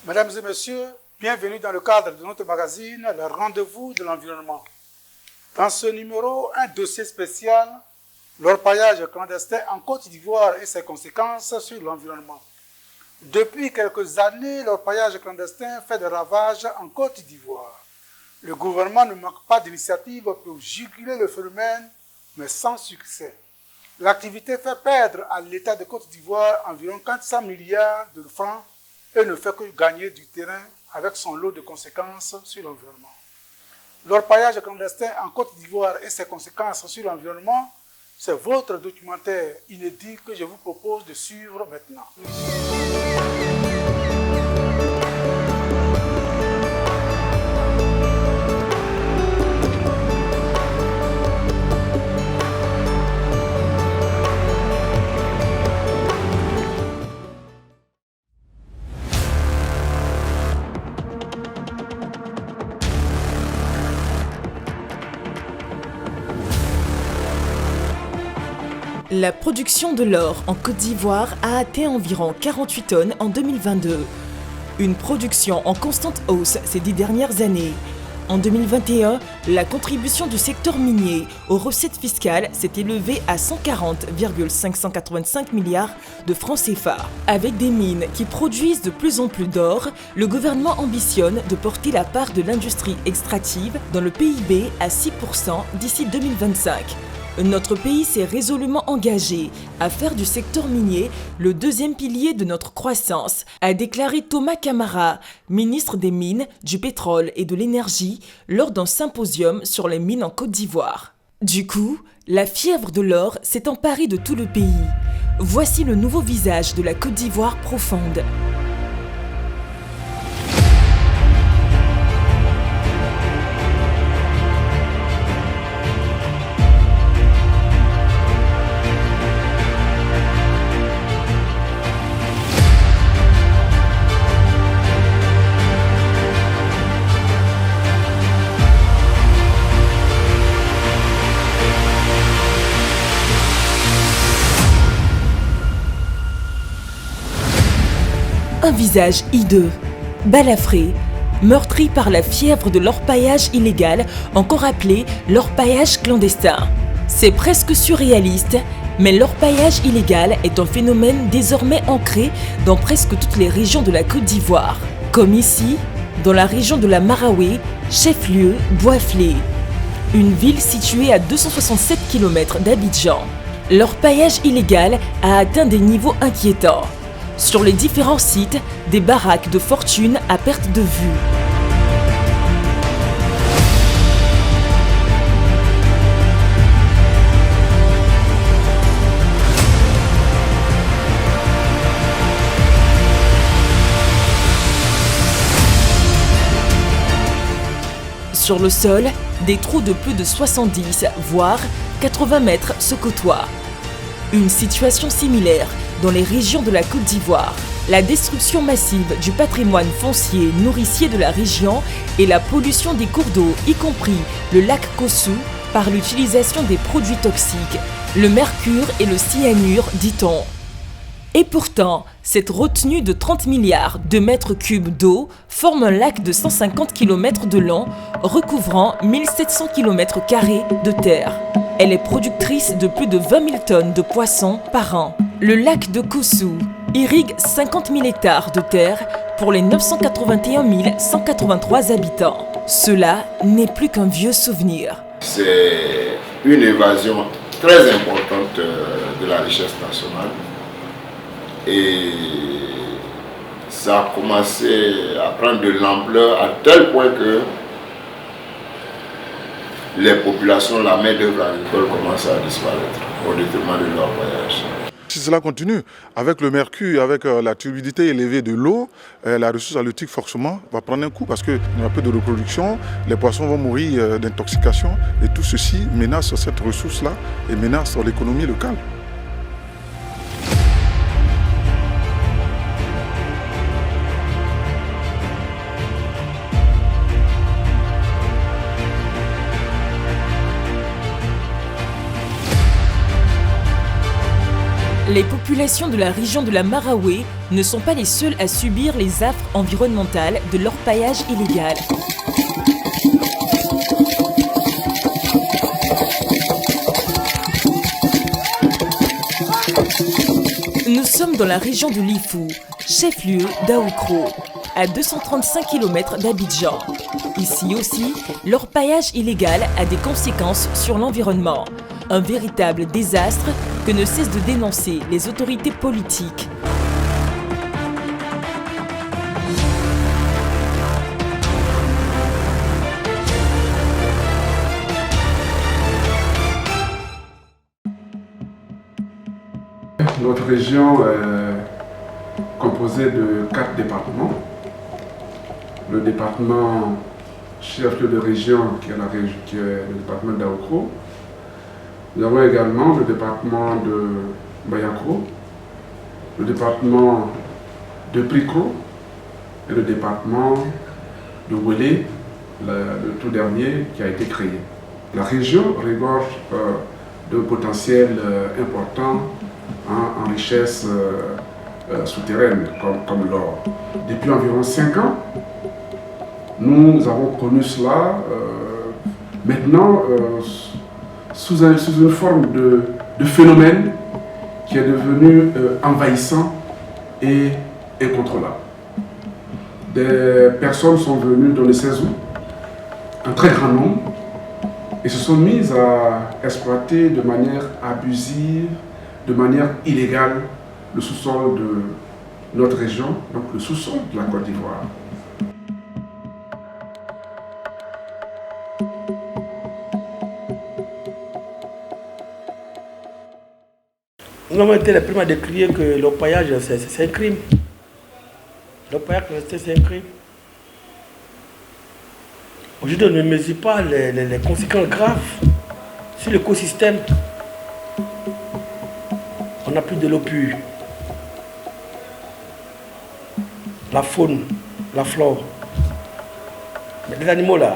Mesdames et messieurs, bienvenue dans le cadre de notre magazine, le rendez-vous de l'environnement. Dans ce numéro, un dossier spécial, l'orpaillage clandestin en Côte d'Ivoire et ses conséquences sur l'environnement. Depuis quelques années, l'orpaillage clandestin fait des ravages en Côte d'Ivoire. Le gouvernement ne manque pas d'initiatives pour juguler le phénomène, mais sans succès. L'activité fait perdre à l'État de Côte d'Ivoire environ 400 milliards de francs et ne fait que gagner du terrain avec son lot de conséquences sur l'environnement. L'orpaillage clandestin en Côte d'Ivoire et ses conséquences sur l'environnement, c'est votre documentaire inédit que je vous propose de suivre maintenant. La production de l'or en Côte d'Ivoire a atteint environ 48 tonnes en 2022. Une production en constante hausse ces 10 dernières années. En 2021, la contribution du secteur minier aux recettes fiscales s'est élevée à 140,585 milliards de francs CFA. Avec des mines qui produisent de plus en plus d'or, le gouvernement ambitionne de porter la part de l'industrie extractive dans le PIB à 6% d'ici 2025. Notre pays s'est résolument engagé à faire du secteur minier le deuxième pilier de notre croissance, a déclaré Thomas Camara, ministre des Mines, du Pétrole et de l'Énergie, lors d'un symposium sur les mines en Côte d'Ivoire. Du coup, la fièvre de l'or s'est emparée de tout le pays. Voici le nouveau visage de la Côte d'Ivoire profonde. Un visage hideux, balafré, meurtri par la fièvre de l'orpaillage illégal, encore appelé l'orpaillage clandestin. C'est presque surréaliste, mais l'orpaillage illégal est un phénomène désormais ancré dans presque toutes les régions de la Côte d'Ivoire. Comme ici, dans la région de la Maraoué, chef-lieu Boisflé, une ville située à 267 km d'Abidjan. L'orpaillage illégal a atteint des niveaux inquiétants. Sur les différents sites, des baraques de fortune à perte de vue. Sur le sol, des trous de plus de 70, voire 80 mètres se côtoient. Une situation similaire dans les régions de la Côte d'Ivoire. La destruction massive du patrimoine foncier nourricier de la région et la pollution des cours d'eau, y compris le lac Kossou, par l'utilisation des produits toxiques, le mercure et le cyanure, dit-on. Et pourtant, cette retenue de 30 milliards de mètres cubes d'eau forme un lac de 150 km de long, recouvrant 1700 km² de terre. Elle est productrice de plus de 20 000 tonnes de poissons par an. Le lac de Kossou irrigue 50 000 hectares de terre pour les 981 183 habitants. Cela n'est plus qu'un vieux souvenir. C'est une évasion très importante de la richesse nationale. Et ça a commencé à prendre de l'ampleur à tel point que les populations, la main-d'œuvre agricole commence à disparaître au détriment de leur voyage. Si cela continue, avec le mercure, avec la turbidité élevée de l'eau, la ressource halieutique forcément va prendre un coup parce qu'il n'y a plus de reproduction, les poissons vont mourir d'intoxication et tout ceci menace cette ressource-là et menace l'économie locale. Les populations de la région de la Maraoué ne sont pas les seules à subir les affres environnementales de l'orpaillage illégal. Nous sommes dans la région de Lifou, chef-lieu d'Aoukro, à 235 km d'Abidjan. Ici aussi, l'orpaillage illégal a des conséquences sur l'environnement. Un véritable désastre que ne cessent de dénoncer les autorités politiques. Notre région est composée de 4 départements. Le département chef-lieu de région qui est le département d'Aoukro. Nous avons également le département de Bayakro, le département de Prikro et le département de Wélé, le tout dernier qui a été créé. La région regorge de potentiel important en richesse souterraine comme l'or. Depuis environ 5 ans, nous avons connu cela. Maintenant, sous une forme de phénomène qui est devenu envahissant et incontrôlable. Des personnes sont venues dans les 16 août, un très grand nombre, et se sont mises à exploiter de manière abusive, de manière illégale, le sous-sol de notre région, donc le sous-sol de la Côte d'Ivoire. Nous avons été les premiers à décrire que l'orpaillage, c'est un crime. L'orpaillage, c'est un crime. Aujourd'hui, on ne mesure pas les conséquences graves sur l'écosystème. On n'a plus de l'eau pure. La faune, la flore. Mais les animaux là,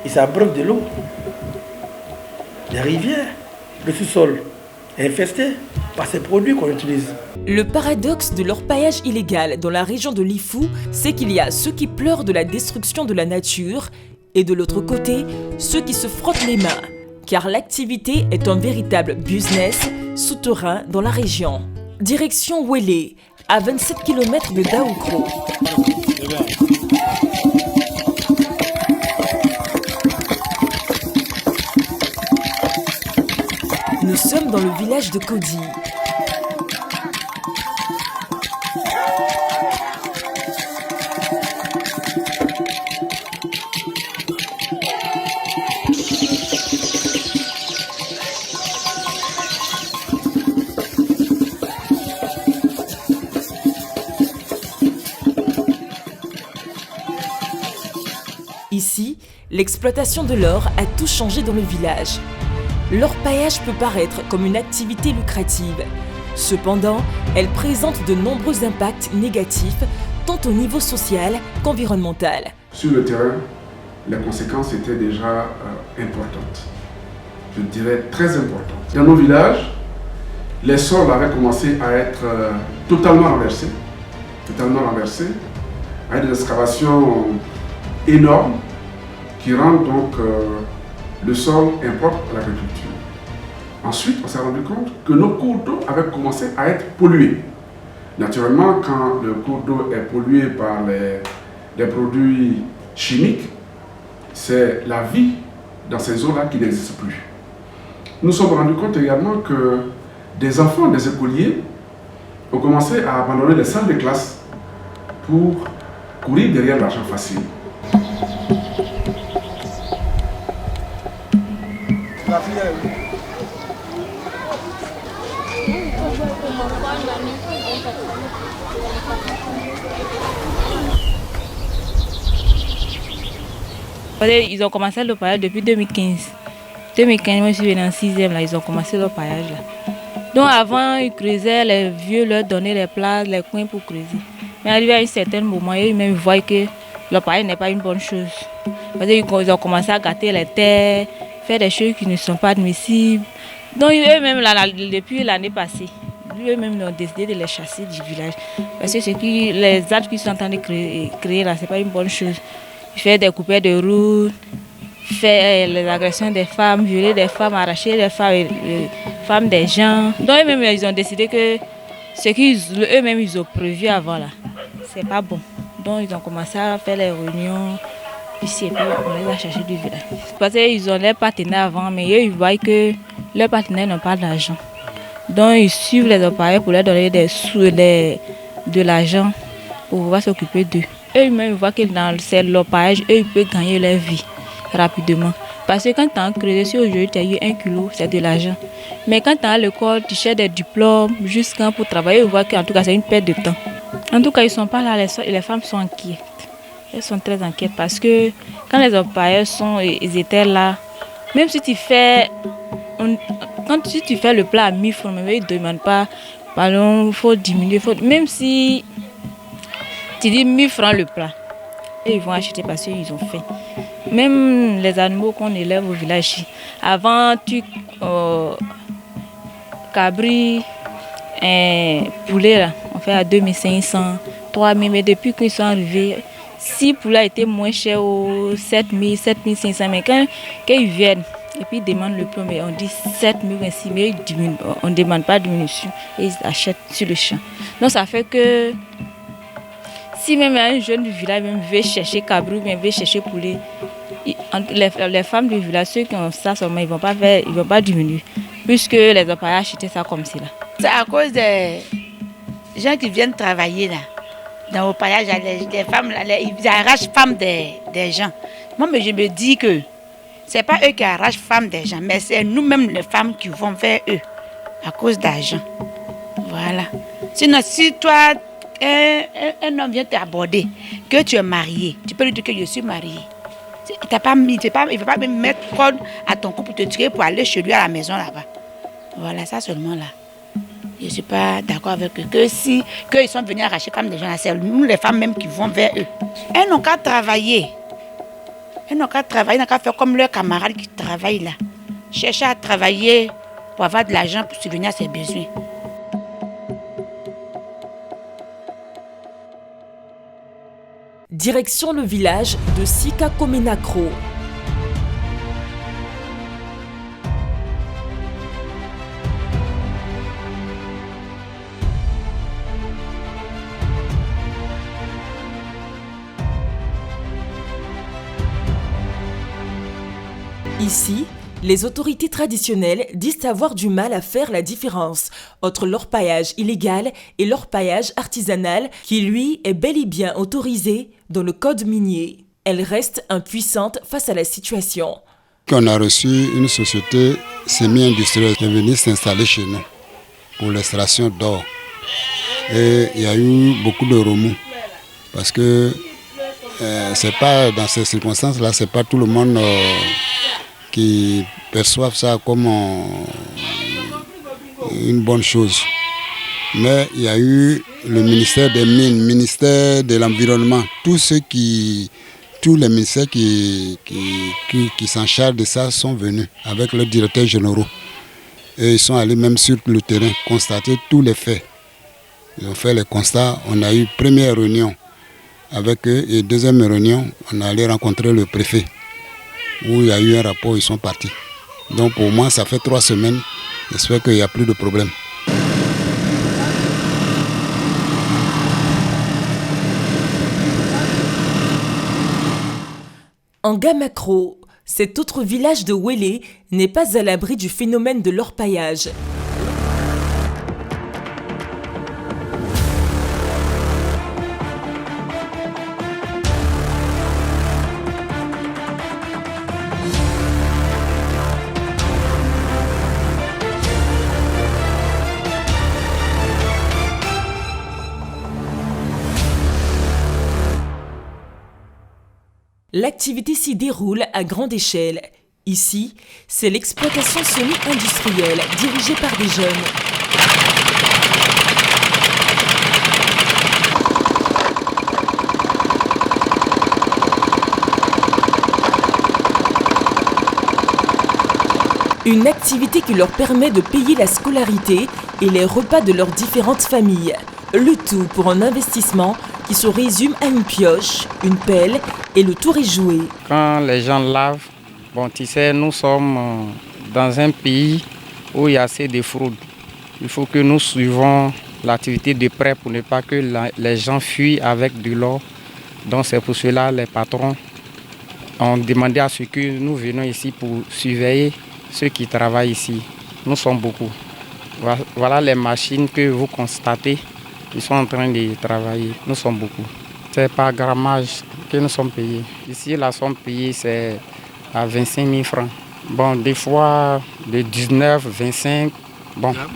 ils s'abreuvent de l'eau. Les rivières, le sous-sol est infesté par ces produits qu'on utilise. Le paradoxe de l'orpaillage illégal dans la région de Lifou, c'est qu'il y a ceux qui pleurent de la destruction de la nature et de l'autre côté, ceux qui se frottent les mains, car l'activité est un véritable business souterrain dans la région. Direction Wélé, à 27 km de Daoukro. Nous sommes dans le village de Kodi. Ici, l'exploitation de l'or a tout changé dans le village. L'orpaillage peut paraître comme une activité lucrative. Cependant, elle présente de nombreux impacts négatifs, tant au niveau social qu'environnemental. Sur le terrain, les conséquences étaient déjà importantes. Je dirais très importantes. Dans nos villages, les sols avaient commencé à être totalement renversés, avec des excavations énormes qui rendent donc le sol impropre à l'agriculture. Ensuite, on s'est rendu compte que nos cours d'eau avaient commencé à être pollués. Naturellement, quand le cours d'eau est pollué par les produits chimiques, c'est la vie dans ces eaux-là qui n'existe plus. Nous nous sommes rendus compte également que des enfants, des écoliers, ont commencé à abandonner les salles de classe pour courir derrière l'argent facile. Ils ont commencé le paillage depuis 2015. 2015, moi je suis venue en 6e, là, ils ont commencé le paillage. Là. Donc avant, ils creusaient, les vieux leur donnaient les places, les coins pour creuser. Mais arrivé à un certain moment, ils voient que le paillage n'est pas une bonne chose. Parce qu'ils ont commencé à gâter les terres, faire des choses qui ne sont pas admissibles. Donc eux-mêmes, depuis l'année passée, eux-mêmes ont décidé de les chasser du village. Parce que les actes qu'ils sont en train de créer là, c'est pas une bonne chose. Faire des coupures de route, faire les agressions des femmes, violer des femmes, arracher les femmes des gens. Donc eux-mêmes, ils ont décidé que ce qu'eux-mêmes ils ont prévu avant là, c'est pas bon. Donc ils ont commencé à faire les réunions ici et puis on les a cherchés du village. Parce qu'ils ont leurs partenaires avant, mais eux ils voient que leurs partenaires n'ont pas d'argent. Donc ils suivent les appareils pour leur donner de l'argent pour pouvoir s'occuper d'eux. Eux-mêmes ils voient que dans leur paillage, eux ils peuvent gagner leur vie rapidement. Parce que quand tu as un crédit, si aujourd'hui tu as eu 1 kilo, c'est de l'argent. Mais quand tu es à l'école, tu cherches des diplômes jusqu'à pour travailler, ils voient qu'en tout cas c'est une perte de temps. En tout cas, ils ne sont pas là, les femmes sont inquiètes. Elles sont très inquiètes parce que quand les employeurs ils étaient là, même si tu fais, si tu fais le plat à 1000 francs, ils ne demandent pas, pardon, il faut diminuer, même si tu dis 1000 francs le plat, et ils vont acheter parce qu'ils ont faim. Même les animaux qu'on élève au village, avant, cabri, poulet, là, on fait à 2500, 3000, mais depuis qu'ils sont arrivés, si poulet était moins cher, 7000, 7500, mais quand ils viennent, et puis ils demandent le prix, mais on dit 7000, 6000, on ne demande pas de diminution, et ils achètent sur le champ. Donc ça fait que, si même un jeune du village même veut chercher cabri, même veut chercher poulet, les femmes du village, ceux qui ont ça seulement, ils ne vont pas diminuer, puisque les employés achètent ça comme c'est là. C'est à cause des gens qui viennent travailler là, dans le paillage, les femmes, ils arrachent les femmes des gens. Moi, je me dis que ce n'est pas eux qui arrachent les femmes des gens, mais c'est nous-mêmes les femmes qui vont vers eux à cause d'argent. Voilà. Sinon, si toi, un homme vient t'aborder, que tu es marié, tu peux lui dire que je suis mariée. Il ne veut pas même mettre code à ton couple pour te tirer pour aller chez lui à la maison là-bas. Voilà, ça seulement là. Je ne suis pas d'accord avec eux. Qu'ils sont venus arracher les femmes des gens, c'est nous les femmes même qui vont vers eux. Elles n'ont qu'à travailler. Elles n'ont qu'à faire comme leurs camarades qui travaillent là. Chercher à travailler pour avoir de l'argent pour subvenir à ses besoins. Direction le village de Sikakomenakro. Ici, les autorités traditionnelles disent avoir du mal à faire la différence entre l'orpaillage illégal et l'orpaillage artisanal qui, lui, est bel et bien autorisé dans le code minier. Elle reste impuissante face à la situation. On a reçu une société semi-industrielle qui est venue s'installer chez nous pour l'extraction d'or. Et il y a eu beaucoup de remous parce que c'est pas dans ces circonstances-là, c'est pas tout le monde qui perçoivent ça comme une bonne chose. Mais il y a eu le ministère des Mines, le ministère de l'Environnement, tous les ministères qui s'en chargent de ça sont venus avec leurs directeurs généraux. Et ils sont allés même sur le terrain constater tous les faits. Ils ont fait les constats. On a eu première réunion avec eux et deuxième réunion, on est allé rencontrer le préfet où il y a eu un rapport, ils sont partis. Donc pour moi, ça fait 3 semaines. J'espère qu'il n'y a plus de problème. En Gamakro, cet autre village de Wélé n'est pas à l'abri du phénomène de l'orpaillage. L'activité s'y déroule à grande échelle. Ici, c'est l'exploitation semi-industrielle dirigée par des jeunes. Une activité qui leur permet de payer la scolarité et les repas de leurs différentes familles. Le tout pour un investissement qui se résume à une pioche, une pelle et le tour est joué. Quand les gens lavent, bon, tu sais, nous sommes dans un pays où il y a assez de fraude. Il faut que nous suivons l'activité de près pour ne pas que les gens fuient avec de l'or. Donc c'est pour cela les patrons ont demandé à ce que nous venions ici pour surveiller ceux qui travaillent ici. Nous sommes beaucoup. Voilà les machines que vous constatez. Ils sont en train de travailler. Nous sommes beaucoup. C'est par grammage que nous sommes payés. Ici, la somme payée, c'est à 25 000 francs. Bon, des fois, de 19, 25.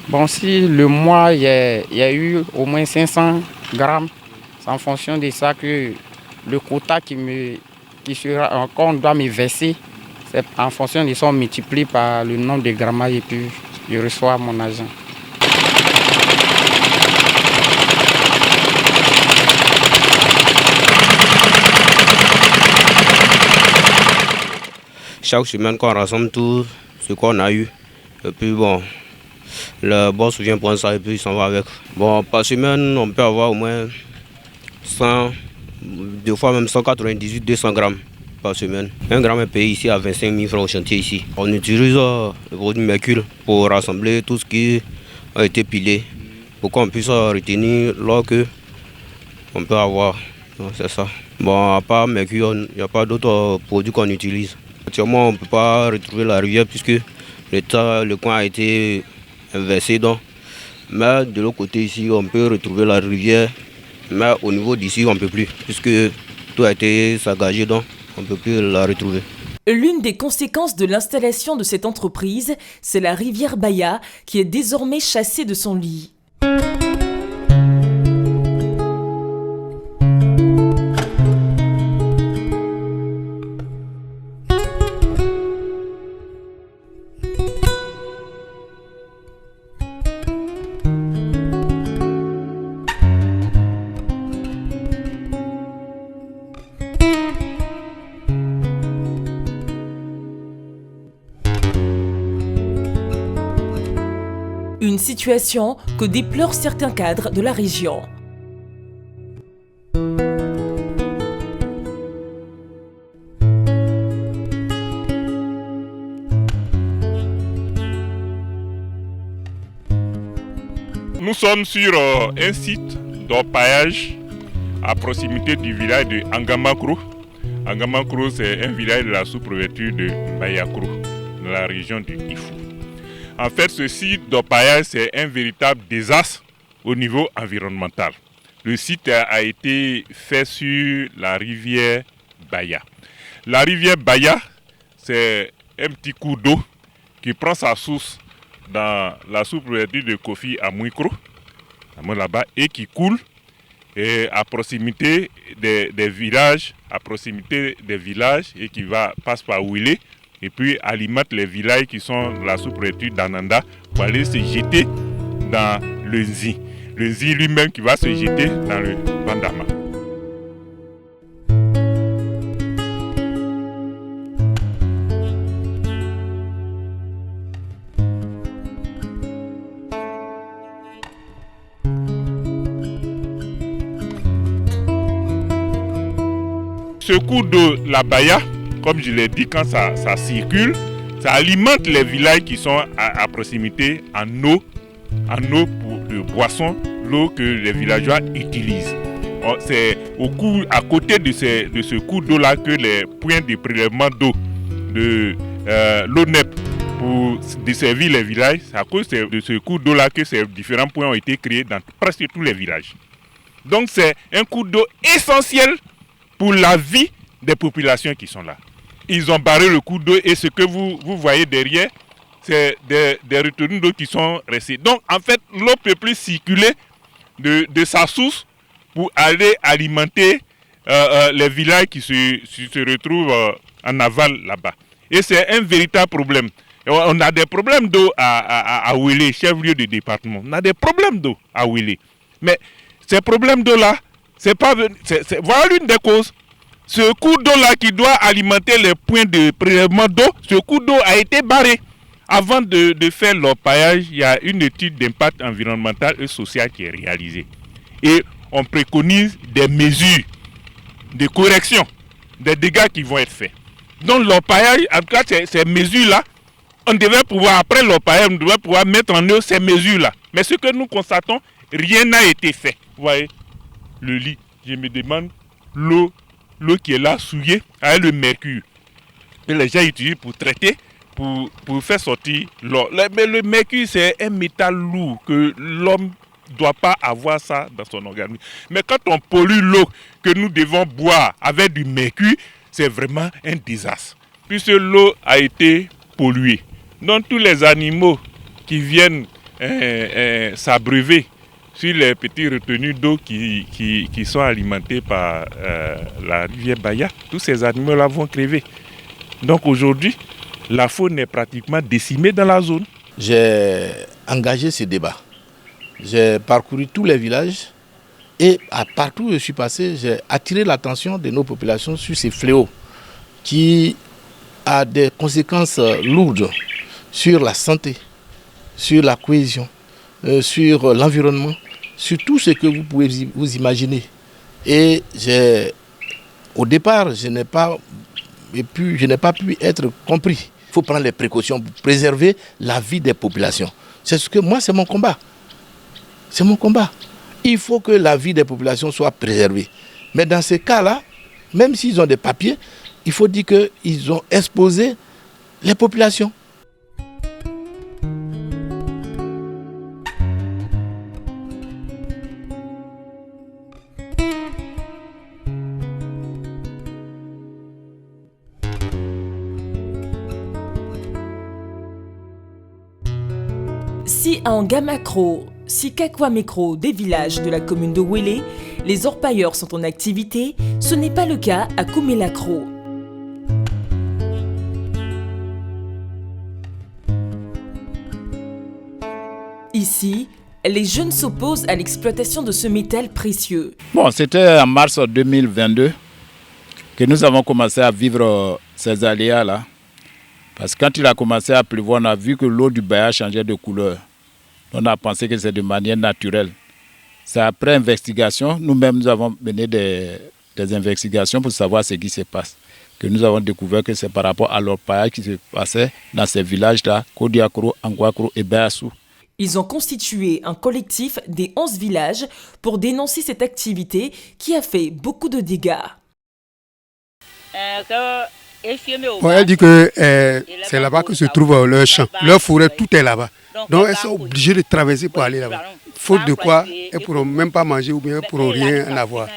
Bon, si le mois, il y a eu au moins 500 grammes, c'est en fonction de ça que le quota qu'on doit me verser, c'est en fonction de ça, on multiplie par le nombre de grammages et puis je reçois mon argent. Chaque semaine, qu'on rassemble tout ce qu'on a eu. Et puis bon, le boss vient prendre ça et puis il s'en va avec. Bon, par semaine, on peut avoir au moins 100, des fois même 198, 200 grammes par semaine. Un gramme est payé ici à 25 000 francs au chantier ici. On utilise le produit mercure pour rassembler tout ce qui a été pilé, pour qu'on puisse retenir l'or qu'on peut avoir. C'est ça. Bon, à part mercure, il n'y a pas d'autres produits qu'on utilise. Actuellement, on ne peut pas retrouver la rivière puisque le coin a été inversé. Donc. Mais de l'autre côté ici, on peut retrouver la rivière. Mais au niveau d'ici, on ne peut plus puisque tout a été saccagé, donc on ne peut plus la retrouver. L'une des conséquences de l'installation de cette entreprise, c'est la rivière Baya qui est désormais chassée de son lit. Une situation que déplorent certains cadres de la région. Nous sommes sur un site d'orpaillage à proximité du village de Angamakro. Angamakro, c'est un village de la sous-préfecture de Bayakro, dans la région de Ifou. En fait, ce site d'orpaillage, c'est un véritable désastre au niveau environnemental. Le site a été fait sur la rivière Baya. La rivière Baya, c'est un petit cours d'eau qui prend sa source dans la sous-préfecture de Kofi à Mouikro, là-bas, et qui coule à proximité des villages, et qui passe par Ouilé, et puis alimente les villages qui sont dans la sous-préfecture d'Ananda pour aller se jeter dans le Nzi. Le Nzi lui-même qui va se jeter dans le Bandama. Ce cours d'eau, la Baya, comme je l'ai dit, quand ça circule, ça alimente les villages qui sont à proximité en eau de boisson, l'eau que les villageois utilisent. C'est à côté de ce cours d'eau-là que les points de prélèvement d'eau de l'ONEP pour desservir les villages, c'est à cause de ce cours d'eau-là que ces différents points ont été créés dans presque tous les villages. Donc c'est un cours d'eau essentiel pour la vie des populations qui sont là. Ils ont barré le cours d'eau et ce que vous voyez derrière, c'est des retenues d'eau qui sont restées. Donc en fait, l'eau ne peut plus circuler de sa source pour aller alimenter les villages qui se retrouvent en aval là-bas. Et c'est un véritable problème. On a des problèmes d'eau à Ouélé, chef-lieu de département. On a des problèmes d'eau à Ouélé. Mais ces problèmes d'eau-là, voilà l'une des causes. Ce cours d'eau-là qui doit alimenter les points de prélèvement d'eau, ce cours d'eau a été barré Avant de faire l'orpaillage, il y a une étude d'impact environnemental et social qui est réalisée. Et on préconise des mesures de correction des dégâts qui vont être faits. Donc l'orpaillage, en tout cas, ces mesures-là, on devait pouvoir, après l'orpaillage, on devait pouvoir mettre en œuvre ces mesures-là. Mais ce que nous constatons, rien n'a été fait. Vous voyez, le lit, je me demande, l'eau qui est là, souillée, avec le mercure, que les gens utilisent pour traiter, pour faire sortir l'eau. Mais le mercure, c'est un métal lourd que l'homme ne doit pas avoir ça dans son organisme. Mais quand on pollue l'eau que nous devons boire avec du mercure, c'est vraiment un désastre. Puisque l'eau a été polluée. Donc tous les animaux qui viennent s'abreuver sur les petites retenues d'eau qui sont alimentées par la rivière Baya, tous ces animaux-là vont crever. Donc aujourd'hui, la faune est pratiquement décimée dans la zone. J'ai engagé ce débat. J'ai parcouru tous les villages et partout où je suis passé, j'ai attiré l'attention de nos populations sur ces fléaux qui a des conséquences lourdes sur la santé, sur la cohésion, sur l'environnement, sur tout ce que vous pouvez vous imaginer. Et au départ, je n'ai pas pu être compris. Il faut prendre les précautions pour préserver la vie des populations. C'est ce que moi, c'est mon combat. C'est mon combat. Il faut que la vie des populations soit préservée. Mais dans ces cas-là, même s'ils ont des papiers, il faut dire qu'ils ont exposé les populations. Si à Angamakro, si Kakwamekro, des villages de la commune de Wélé, les orpailleurs sont en activité, ce n'est pas le cas à Koumelakro. Ici, les jeunes s'opposent à l'exploitation de ce métal précieux. Bon, c'était en mars 2022 que nous avons commencé à vivre ces aléas-là. Parce que quand il a commencé à pleuvoir, on a vu que l'eau du Baya changeait de couleur. On a pensé que c'est de manière naturelle. C'est après investigation, nous-mêmes nous avons mené des investigations pour savoir ce qui se passe. Que nous avons découvert que c'est par rapport à l'orpaillage qui se passait dans ces villages-là, Kodiakro, Angwakro et Bayassou. Ils ont constitué un collectif des 11 villages pour dénoncer cette activité qui a fait beaucoup de dégâts. Bon, elle dit que c'est là-bas que se trouve leur champ. Leur forêt, tout est là-bas. Donc elles sont obligées de traverser pour aller là-bas. Faute de quoi, elles ne pourront même pas manger ou bien elles ne pourront rien en avoir.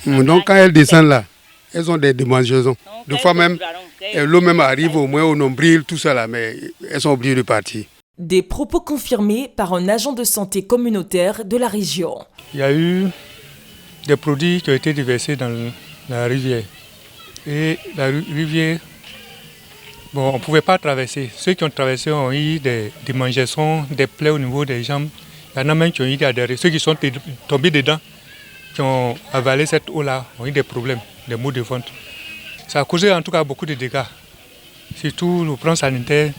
Donc quand elles descendent là, elles ont des démangeaisons. Des fois même, l'eau même arrive au moins au nombril, tout ça là, mais elles sont obligées de partir. Des propos confirmés par un agent de santé communautaire de la région. Il y a eu des produits qui ont été déversés dans la rivière. Et la rivière, bon, on ne pouvait pas traverser. Ceux qui ont traversé ont eu des démangeaisons, des plaies au niveau des jambes. Il y en a même qui ont eu des adhérés. Ceux qui sont tombés dedans, qui ont avalé cette eau-là, ont eu des problèmes, des maux de ventre. Ça a causé en tout cas beaucoup de dégâts. Surtout le plan sanitaire,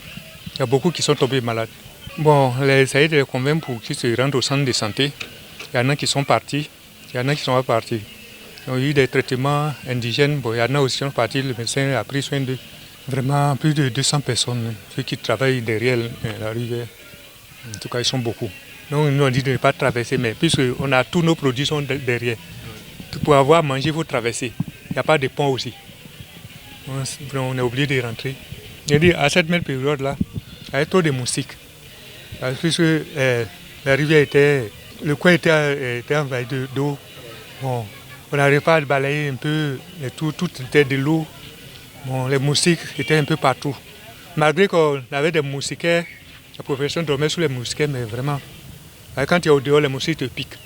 il y a beaucoup qui sont tombés malades. Bon, les essayé de les convaincre pour qu'ils se rendent au centre de santé. Il y en a qui sont partis, il y en a qui ne sont pas partis. Ils ont eu des traitements indigènes. Bon, il y en a aussi qui sont partis, le médecin a pris soin de vraiment plus de 200 personnes, ceux qui travaillent derrière la rivière. En tout cas, ils sont beaucoup. Donc, ils nous ont dit de ne pas traverser, mais puisqu'on a tous nos produits sont derrière. Pour avoir mangé, il faut traverser. Il n'y a pas de pont aussi. On est obligé de rentrer. J'ai dit, à cette même période-là, il y avait trop de moustiques. Puisque la rivière le coin était envahi d'eau. Bon, on n'arrivait pas à balayer un peu, tout était de l'eau. Bon, les moustiques étaient un peu partout. Malgré qu'on avait des moustiquaires, la population dormait sous les moustiquaires, mais vraiment, quand tu es au dehors, les moustiques te piquent.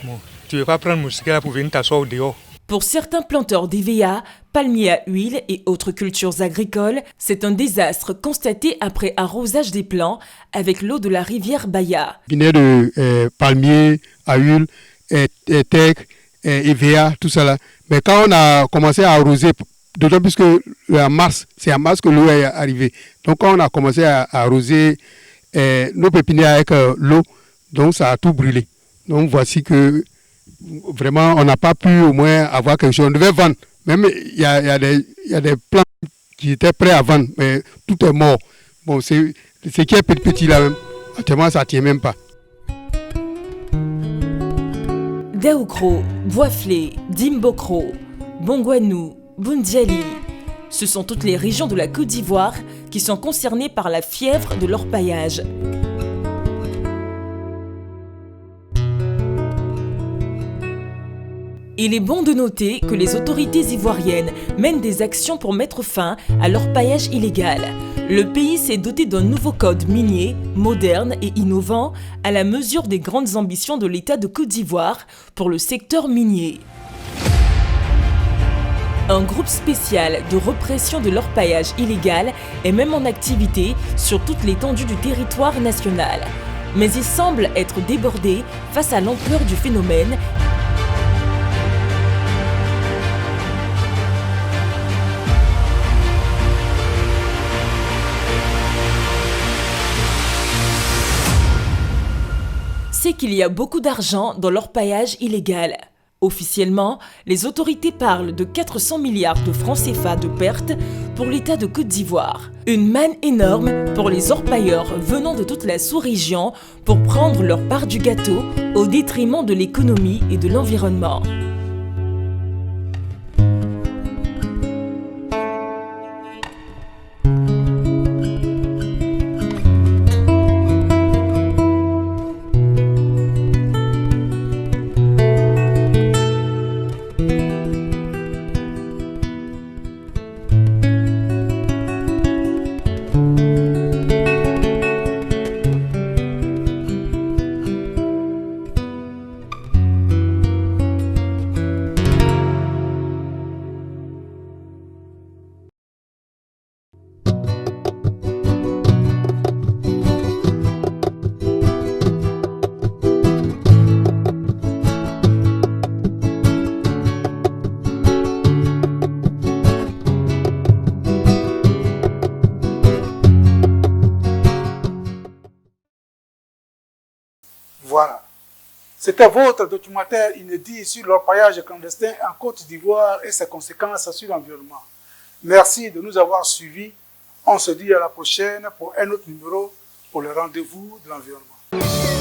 Bon, tu ne veux pas prendre le moustiquaire pour venir t'asseoir au dehors. Pour certains planteurs d'EVA, palmiers à huile et autres cultures agricoles, c'est un désastre constaté après arrosage des plants avec l'eau de la rivière Baya. Guinée de palmiers à huile, teck, EVA, tout ça là. Mais quand on a commencé à arroser, d'autant plus que c'est en mars que l'eau est arrivée. Donc quand on a commencé à arroser nos pépinières avec l'eau, donc ça a tout brûlé. Donc voici que vraiment on n'a pas pu au moins avoir quelque chose. On devait vendre. Même il y a des plants qui étaient prêts à vendre, mais tout est mort. Bon, c'est ce qui est petit là même. Actuellement, ça ne tient même pas. Daoukro, Boisflé, Dimbokro, Bongwanou, Bundiali, ce sont toutes les régions de la Côte d'Ivoire qui sont concernées par la fièvre de l'orpaillage. Il est bon de noter que les autorités ivoiriennes mènent des actions pour mettre fin à l'orpaillage illégal. Le pays s'est doté d'un nouveau code minier, moderne et innovant, à la mesure des grandes ambitions de l'État de Côte d'Ivoire pour le secteur minier. Un groupe spécial de répression de l'orpaillage illégal est même en activité sur toute l'étendue du territoire national. Mais il semble être débordé face à l'ampleur du phénomène. C'est qu'il y a beaucoup d'argent dans l'orpaillage illégal. Officiellement, les autorités parlent de 400 milliards de francs CFA de pertes pour l'État de Côte d'Ivoire. Une manne énorme pour les orpailleurs venant de toute la sous-région pour prendre leur part du gâteau au détriment de l'économie et de l'environnement. Voilà. C'était votre documentaire inédit sur l'orpaillage clandestin en Côte d'Ivoire et ses conséquences sur l'environnement. Merci de nous avoir suivis. On se dit à la prochaine pour un autre numéro pour le rendez-vous de l'environnement.